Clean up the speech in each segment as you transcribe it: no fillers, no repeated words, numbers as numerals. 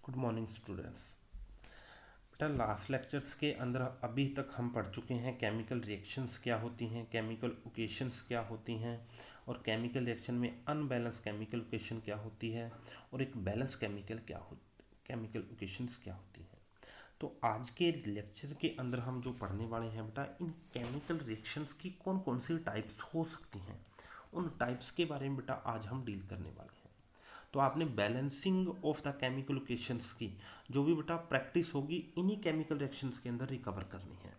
Good morning students. बेटा last lectures के अंदर अभी तक हम पढ़ चुके हैं केमिकल रिएक्शंस क्या होती हैं, केमिकल ओकेशंस क्या होती हैं और केमिकल रिएक्शन में अनबैलेंस केमिकल ओकेशन क्या होती है और एक बैलेंस केमिकल ओकेशंस क्या होती हैं। तो आज के लेक्चर के अंदर हम जो पढ़ने वाले हैं बेटा, इन केमिकल रिएक्शंस की कौन कौन सी टाइप्स हो सकती हैं, उन टाइप्स के बारे में बेटा आज हम डील करने वाले हैं। तो आपने balancing of the chemical reactions की जो भी बेटा प्रैक्टिस होगी इन्हीं केमिकल रिएक्शंस के अंदर रिकवर करनी है।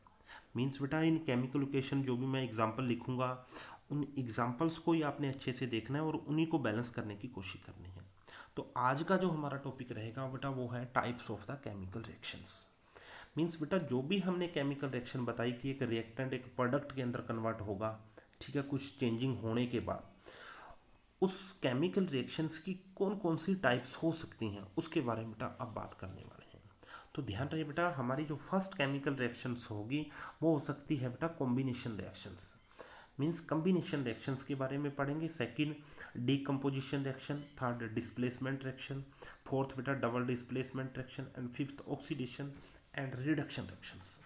मीन्स बेटा इन केमिकल रिएक्शन जो भी मैं एग्जांपल लिखूंगा उन एग्जांपल्स को ही आपने अच्छे से देखना है और उन्हीं को बैलेंस करने की कोशिश करनी है। तो आज का जो हमारा टॉपिक रहेगा बेटा वो है types of the chemical reactions. Means बेटा जो भी हमने केमिकल रिएक्शन बताई कि एक रिएक्टेंट एक प्रोडक्ट के अंदर कन्वर्ट होगा, ठीक है, कुछ चेंजिंग होने के बाद उस केमिकल रिएक्शंस की कौन कौन सी टाइप्स हो सकती हैं उसके बारे में बेटा अब बात करने वाले हैं। तो ध्यान रहे बेटा, हमारी जो फर्स्ट केमिकल रिएक्शंस होगी वो हो सकती है बेटा combination reactions. Means combination reactions के बारे में पढ़ेंगे। Second decomposition reaction, third displacement reaction, fourth बेटा double displacement reaction and fifth oxidation and reduction reactions.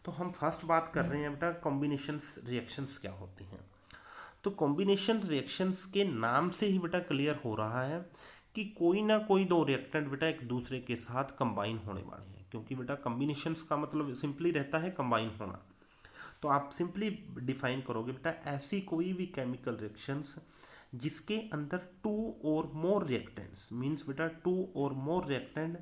तो हम फर्स्ट बात कर रहे हैं बेटा कॉम्बिनेशन रिएक्शंस क्या होती हैं। तो कॉम्बिनेशन रिएक्शंस के नाम से ही बेटा क्लियर हो रहा है कि कोई ना कोई दो रिएक्टेंट बेटा एक दूसरे के साथ कंबाइन होने वाले हैं, क्योंकि बेटा कॉम्बिनेशंस का मतलब सिंपली रहता है कंबाइन होना। तो आप सिंपली डिफाइन करोगे बेटा ऐसी कोई भी केमिकल रिएक्शंस जिसके अंदर टू और मोर रिएक्टेंट्स, मींस बेटा टू और मोर रिएक्टेंट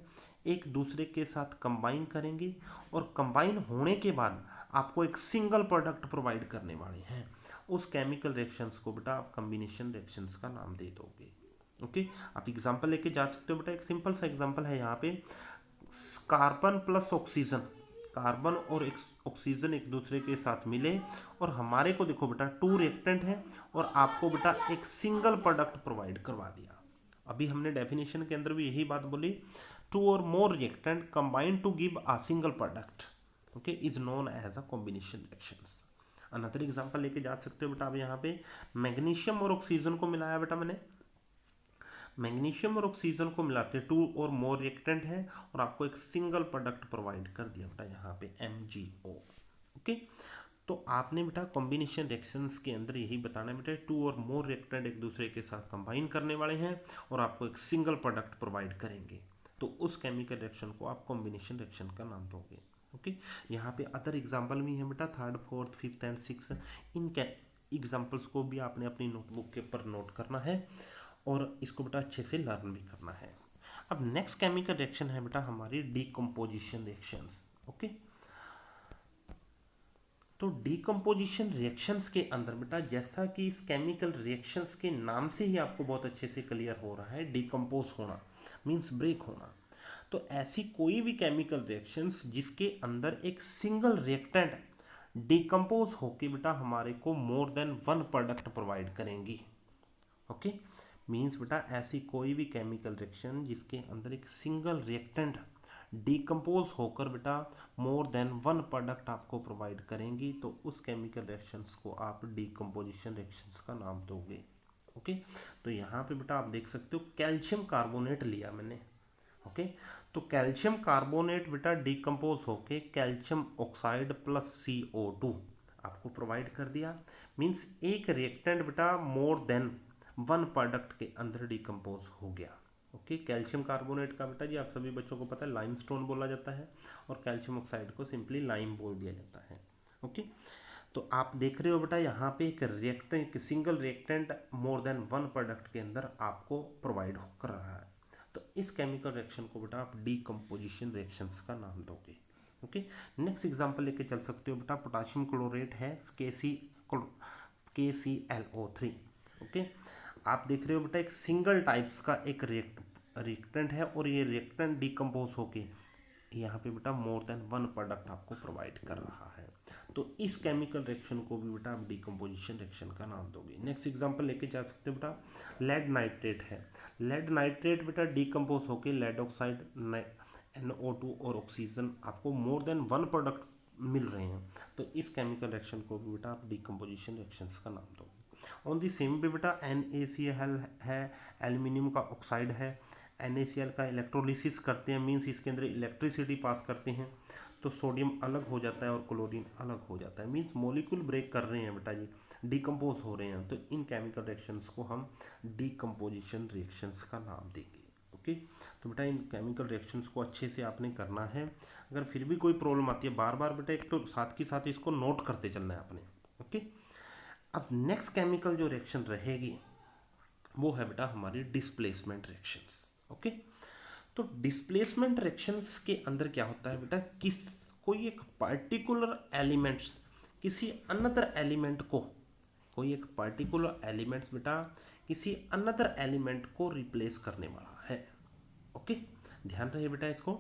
एक दूसरे के साथ कंबाइन करेंगे और कंबाइन होने के बाद आपको एक सिंगल प्रोडक्ट प्रोवाइड करने वाले हैं। उस केमिकल रिएक्शंस को बेटा आप कॉम्बिनेशन रिएक्शंस का नाम दे दोगे। ओके, आप एग्जांपल लेके जा सकते हो बेटा। एक सिंपल सा एग्जांपल है यहाँ पे, कार्बन प्लस ऑक्सीजन, कार्बन और ऑक्सीजन एक दूसरे के साथ मिले और हमारे को देखो बेटा टू रिएक्टेंट है और आपको बेटा एक सिंगल प्रोडक्ट प्रोवाइड करवा दिया। अभी हमने डेफिनेशन के अंदर भी यही बात बोली, टू और more reactant combine to give a single product, okay, is known as a combination reactions. Another example लेके जा सकते हो बेटा। अब यहाँ पे मैग्नीशियम और ऑक्सीजन को मिलाया बेटा मैंने, मैग्नीशियम और ऑक्सीजन को मिलाते टू और मोर रिएक्टेंट है और आपको एक सिंगल प्रोडक्ट प्रोवाइड कर दिया बेटा यहाँ पे MgO। ओके, तो आपने बेटा कॉम्बिनेशन रिएक्शंस के अंदर यही बताना है बेटा, टू और मोर रिएक्टेंट एक दूसरे के साथ कंबाइन करने वाले हैं और आपको एक सिंगल प्रोडक्ट प्रोवाइड करेंगे, तो उस केमिकल रिएक्शन को आप कॉम्बिनेशन रिएक्शन का नाम दोगे। ओके, यहाँ पे अदर एग्जाम्पल भी है बेटा, third fourth fifth and six. In examples को भी आपने अपनी नोटबुक के ऊपर नोट करना है और इसको बेटा अच्छे से लर्न भी करना है। अब नेक्स्ट केमिकल रिएक्शन है बेटा हमारी डीकम्पोजिशन रिएक्शंस। ओके, तो डीकम्पोजिशन रिएक्शंस के अंदर बेटा जैसा कि इस केमिकल रिएक्शंस के नाम से ही आपको बहुत अच्छे से क्लियर हो रहा है, डीकम्पोज होना मींस ब्रेक होना। तो ऐसी कोई भी केमिकल रिएक्शंस जिसके अंदर एक सिंगल रिएक्टेंट डीकम्पोज होके बेटा हमारे को more than one product provide करेंगी। ओके, मीन्स बेटा ऐसी कोई भी केमिकल रिएक्शन जिसके अंदर एक सिंगल रिएक्टेंट डीकम्पोज होकर बेटा मोर देन वन प्रोडक्ट आपको प्रोवाइड करेंगी, तो उस केमिकल रिएक्शंस को आप डीकम्पोजिशन रिएक्शंस का नाम दोगे। ओके, तो यहाँ पे बेटा आप देख सकते हो कैल्शियम कार्बोनेट लिया मैंने। ओके, तो कैल्शियम कार्बोनेट बेटा डीकम्पोज होके कैल्शियम ऑक्साइड प्लस CO2 आपको प्रोवाइड कर दिया। मीन्स एक रिएक्टेंट बेटा मोर देन वन प्रोडक्ट के अंदर डिकम्पोज हो गया। ओके, कैल्शियम कार्बोनेट का बेटा जी आप सभी बच्चों को पता है लाइमस्टोन बोला जाता है और कैल्शियम ऑक्साइड को सिंपली लाइम बोल दिया जाता है। ओके, तो आप देख रहे हो बेटा यहाँ पे एक रिएक्टेंट, एक single reactant more than one product के अंदर आपको प्रोवाइड कर रहा है, तो इस केमिकल रिएक्शन को बेटा आप डीकम्पोजिशन रिएक्शंस का नाम दोगे। ओके, नेक्स्ट एग्जांपल लेके चल सकते हो बेटा, पोटाशियम क्लोरेट है KClO3। ओके, आप देख रहे हो बेटा एक सिंगल टाइप्स का एक रिएक्टेंट है और ये रिएक्टेंट डीकम्पोज होके यहाँ पे बेटा मोर देन वन प्रोडक्ट आपको प्रोवाइड कर रहा है, तो इस केमिकल रिएक्शन को भी बेटा आप डीकम्पोजिशन रिएक्शन का नाम दोगे। नेक्स्ट एग्जांपल लेके जा सकते हो बेटा, लेड नाइट्रेट है। लेड नाइट्रेट बेटा डीकम्पोज होके लेड ऑक्साइड NO2 और ऑक्सीजन आपको मोर देन वन प्रोडक्ट मिल रहे हैं, तो इस केमिकल रिएक्शन को भी बेटा आप डीकम्पोजिशन रिएक्शंस का नाम दोगे। ऑन दी सेम पे बेटा NaCl है, एल्यूमिनियम का ऑक्साइड है, NaCl का इलेक्ट्रोलिसिस करते हैं, मीन्स इसके अंदर इलेक्ट्रिसिटी पास करते हैं, तो सोडियम अलग हो जाता है और क्लोरीन अलग हो जाता है, मीन्स मॉलिक्यूल ब्रेक कर रहे हैं बेटा जी, डिकम्पोज हो रहे हैं, तो इन केमिकल रिएक्शंस को हम डिकम्पोजिशन रिएक्शंस का नाम देंगे। ओके, तो बेटा इन केमिकल रिएक्शंस को अच्छे से आपने करना है। अगर फिर भी कोई प्रॉब्लम आती है बार बार बेटा एक तो साथ के साथ इसको नोट करते चलना है आपने। ओके, अब नेक्स्ट केमिकल जो रिएक्शन रहेगी वो है बेटा हमारी डिस्प्लेसमेंट रिएक्शंस। ओके, तो डिस्प्लेसमेंट रिएक्शंस के अंदर क्या होता है बेटा, कोई एक पार्टिकुलर एलिमेंट्स किसी अनदर एलिमेंट को, कोई एक पार्टिकुलर एलिमेंट्स बेटा किसी अनदर एलिमेंट को रिप्लेस करने वाला है। ओके, ध्यान रहे बेटा इसको,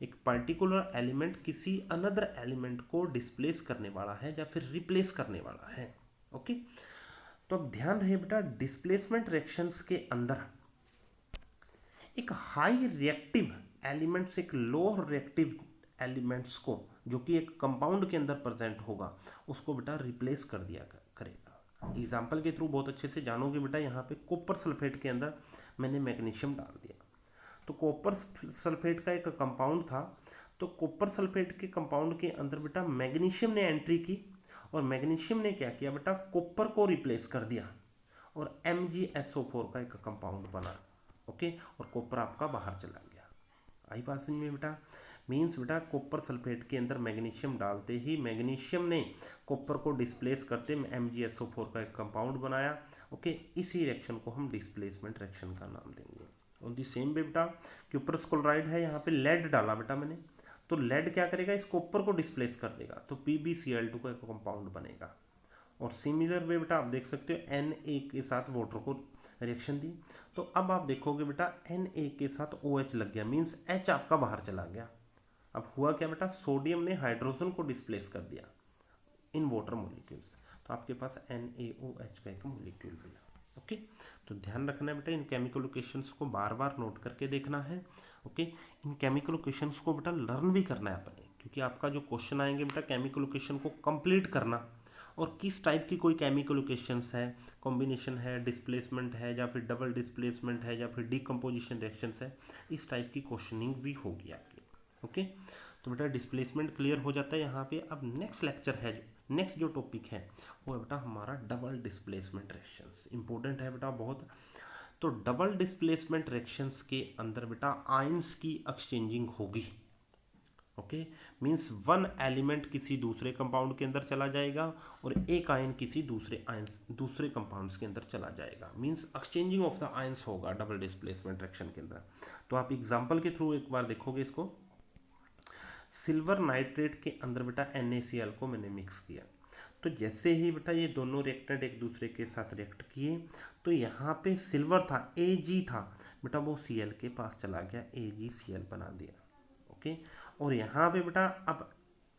एक पार्टिकुलर एलिमेंट किसी अनदर एलिमेंट को डिस्प्लेस करने वाला है या फिर रिप्लेस करने वाला है। ओके, तो अब ध्यान रहे बेटा डिस्प्लेसमेंट रिएक्शंस के अंदर एक हाई रिएक्टिव एलिमेंट्स एक लो रिएक्टिव एलिमेंट्स को जो कि एक कंपाउंड के अंदर प्रेजेंट होगा उसको बेटा रिप्लेस कर दिया करेगा। एग्जाम्पल के थ्रू बहुत अच्छे से जानोगे बेटा, यहाँ पे कॉपर सल्फेट के अंदर मैंने मैग्नीशियम डाल दिया, तो कॉपर सल्फेट का एक कंपाउंड था, तो कॉपर सल्फेट के कंपाउंड के अंदर बेटा मैग्नीशियम ने एंट्री की और मैग्नीशियम ने क्या किया बेटा, कॉपर को रिप्लेस कर दिया और MgSO4 का एक कंपाउंड बना। ओके, और कॉपर आपका बाहर चला गया। आई बात समझ में बेटा, मीन्स बेटा कॉपर सल्फेट के अंदर मैग्नीशियम डालते ही मैग्नीशियम ने कॉपर को डिस्प्लेस करते MgSO4 का एक कंपाउंड बनाया। ओके, इसी रिएक्शन को हम डिस्प्लेसमेंट रिएक्शन का नाम देंगे। ऑन दी सेम वे बेटा क्यूप्रस क्लोराइड है, यहाँ पे लेड डाला बेटा मैंने, तो लेड क्या करेगा, इस कॉपर को डिस्प्लेस कर देगा, तो PbCl2 का एक कंपाउंड बनेगा। और सिमिलर वे बेटा आप देख सकते हो Na के साथ वाटर को रिएक्शन दी, तो अब आप देखोगे बेटा Na के साथ OH लग गया, मीन्स H आपका बाहर चला गया। अब हुआ क्या बेटा, सोडियम ने हाइड्रोजन को डिस्प्लेस कर दिया इन वाटर मॉलिक्यूल्स, तो आपके पास NaOH का एक मॉलिक्यूल मिला। ओके, तो ध्यान रखना है बेटा, इन केमिकल लोकेशंस को बार बार नोट करके देखना है। ओके, इन केमिकल लोकेशंस को बेटा लर्न भी करना है अपने, क्योंकि आपका जो क्वेश्चन आएंगे बेटा केमिकल लोकेशन को कंप्लीट करना और किस टाइप की कोई केमिकल लोकेशंस है, कॉम्बिनेशन है, डिस्प्लेसमेंट है या फिर डबल डिस्प्लेसमेंट है या फिर डिकम्पोजिशन रिएक्शंस है, इस टाइप की क्वेश्चनिंग भी होगी आपकी। ओके, तो बेटा डिस्प्लेसमेंट क्लियर हो जाता है यहाँ पे। अब नेक्स्ट लेक्चर है, नेक्स्ट जो टॉपिक है वो है बेटा हमारा डबल डिस्प्लेसमेंट रिएक्शंस। इंपॉर्टेंट है बेटा बहुत। तो डबल डिस्प्लेसमेंट रिएक्शंस के अंदर बेटा आयंस की एक्सचेंजिंग होगी। ओके, मीन्स वन एलिमेंट किसी दूसरे कंपाउंड के अंदर चला जाएगा और एक आयन किसी दूसरे कंपाउंड्स के अंदर चला जाएगा, means exchanging of the ions होगा डबल डिस्प्लेसमेंट रिएक्शन के अंदर। तो आप एग्जांपल के थ्रू एक बार देखोगे इसको, सिल्वर नाइट्रेट के अंदर बेटा NaCl को मैंने मिक्स किया, तो जैसे ही बेटा ये दोनों रिएक्टेंट एक दूसरे के साथ रिएक्ट किए, तो यहाँ पे सिल्वर था, Ag था बेटा, वो Cl के पास चला गया, AgCl बना दिया। ओके, और यहाँ पे बेटा अब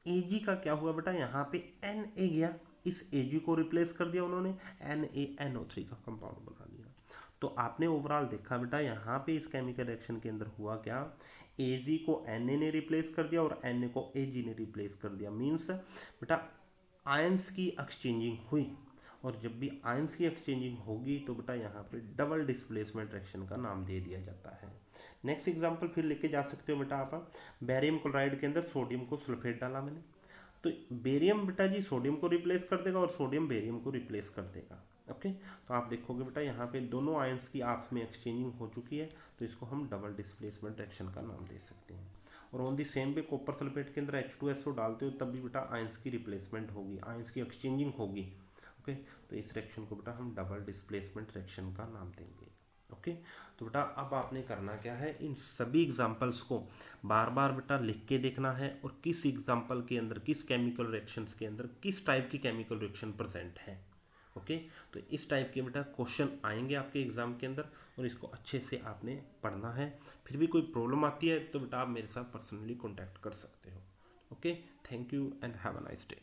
Ag का क्या हुआ बेटा, यहाँ पे Na गया, इस Ag को रिप्लेस कर दिया उन्होंने, NaNO3 का कंपाउंड बना दिया। तो आपने ओवरऑल देखा बेटा यहाँ पे इस केमिकल रिएक्शन के अंदर हुआ क्या, Ag को Na ने रिप्लेस कर दिया और Na को Ag ने रिप्लेस कर दिया, मीन्स बेटा आयंस की एक्सचेंजिंग हुई, और जब भी आयंस की एक्सचेंजिंग होगी तो बेटा यहाँ पे डबल डिस्प्लेसमेंट रिएक्शन का नाम दे दिया जाता है। नेक्स्ट एग्जांपल फिर लेके जा सकते हो बेटा आप, बेरियम क्लोराइड के अंदर सोडियम को सल्फेट डाला मैंने, तो बेरियम बेटा जी सोडियम को रिप्लेस कर देगा और सोडियम बेरियम को रिप्लेस कर देगा। ओके, तो आप देखोगे बेटा यहाँ पे दोनों आयंस की आपस में एक्सचेंजिंग हो चुकी है, तो इसको हम डबल डिस्प्लेसमेंट रिएक्शन का नाम दे सकते हैं। और on the same way copper sulphate के अंदर H2SO डालते हो तब भी बेटा आयंस की रिप्लेसमेंट होगी, आयंस की एक्सचेंजिंग होगी। ओके, तो इस रिएक्शन को बेटा हम डबल डिस्प्लेसमेंट रिएक्शन का नाम देंगे। ओके, तो बेटा अब आपने करना क्या है, इन सभी एग्जांपल्स को बार बार बेटा लिख के देखना है और किस एग्जांपल के अंदर किस केमिकल रिएक्शंस के अंदर किस टाइप की केमिकल रिएक्शन प्रेजेंट है। ओके, तो इस टाइप के बेटा क्वेश्चन आएंगे आपके एग्जाम के अंदर और इसको अच्छे से आपने पढ़ना है। फिर भी कोई प्रॉब्लम आती है तो बेटा आप मेरे साथ पर्सनली कॉन्टैक्ट कर सकते हो। Okay, thank you and have a nice day.